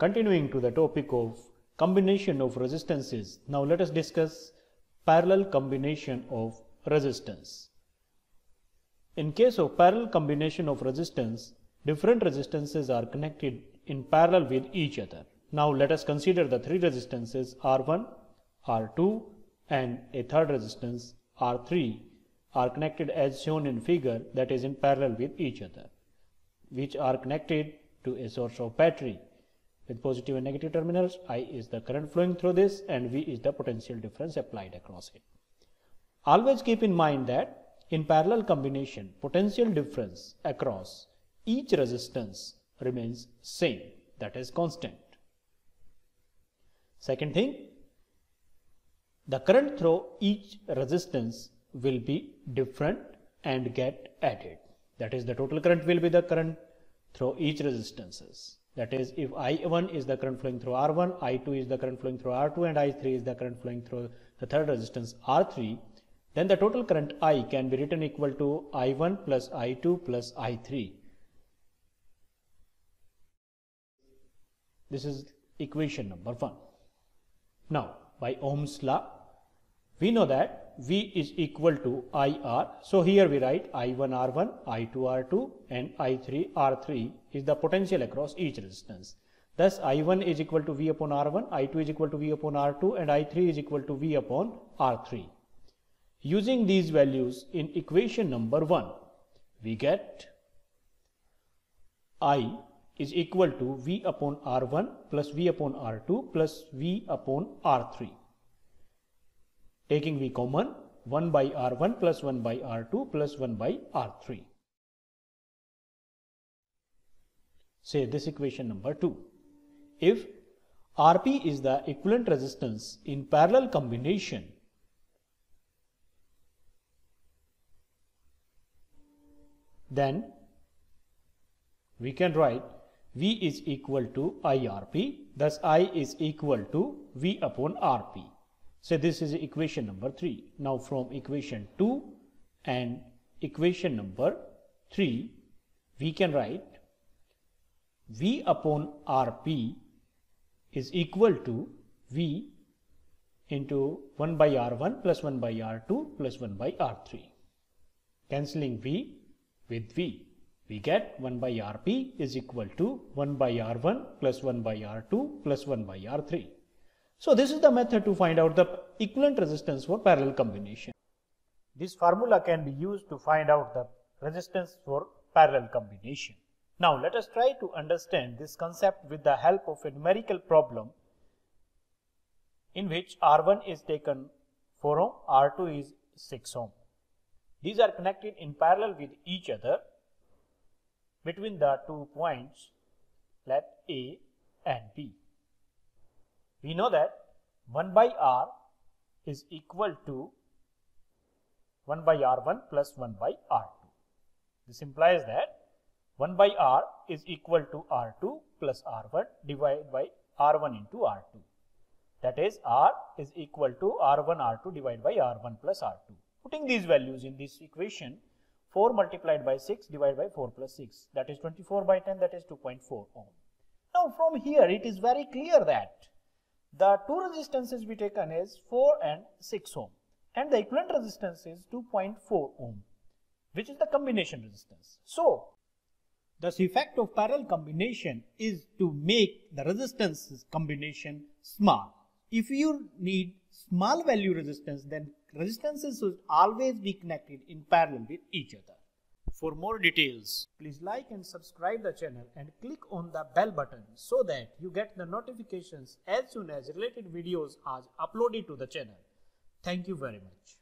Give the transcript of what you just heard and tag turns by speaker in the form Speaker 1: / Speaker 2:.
Speaker 1: Continuing to the topic of combination of resistances, now let us discuss parallel combination of resistance. In case of parallel combination of resistance, different resistances are connected in parallel with each other. Now let us consider the three resistances R1, R2 and a third resistance R3 are connected as shown in figure, that is in parallel with each other, which are connected to a source of battery. With positive and negative terminals, I is the current flowing through this and V is the potential difference applied across it. Always keep in mind that in parallel combination, potential difference across each resistance remains same, that is constant. Second thing, the current through each resistance will be different and get added. That is, the total current will be the current through each resistances. That is, if I1 is the current flowing through R1, I2 is the current flowing through R2 and I3 is the current flowing through the third resistance R3, then the total current I can be written equal to I1 plus I2 plus I3. This is equation number 1. Now, by Ohm's law, we know that V is equal to IR. So here we write I1 R1, I2 R2 and I3 R3 is the potential across each resistance. Thus I1 is equal to V upon R1, I2 is equal to V upon R2 and I3 is equal to V upon R3. Using these values in equation number 1, we get I is equal to V upon R1 plus V upon R2 plus V upon R3. Taking V common, 1 by R1 plus 1 by R2 plus 1 by R3. Say this equation number 2. If Rp is the equivalent resistance in parallel combination, then we can write V is equal to IRP, thus I is equal to V upon Rp. So this is equation number 3. Now from equation 2 and equation number 3, we can write V upon Rp is equal to V into 1 by R1 plus 1 by R2 plus 1 by R3. Cancelling V with V, we get 1 by Rp is equal to 1 by R1 plus 1 by R2 plus 1 by R3. So this is the method to find out the equivalent resistance for parallel combination. This formula can be used to find out the resistance for parallel combination. Now let us try to understand this concept with the help of a numerical problem in which R1 is taken 4 ohm, R2 is 6 ohm. These are connected in parallel with each other between the 2 points, let A and B. We know that 1 by R is equal to 1 by R1 plus 1 by R2. This implies that 1 by R is equal to R2 plus R1 divided by R1 into R2. That is, R is equal to R1 R2 divided by R1 plus R2. Putting these values in this equation, 4 multiplied by 6 divided by 4 plus 6, that is 24 by 10, that is 2.4 ohm. Now from here it is very clear that the two resistances we taken is 4 and 6 ohm and the equivalent resistance is 2.4 ohm, which is the combination resistance. So the effect of parallel combination is to make the resistance combination small. If you need small value resistance, then resistances should always be connected in parallel with each other. For more details, please like and subscribe the channel and click on the bell button so that you get the notifications as soon as related videos are uploaded to the channel. Thank you very much.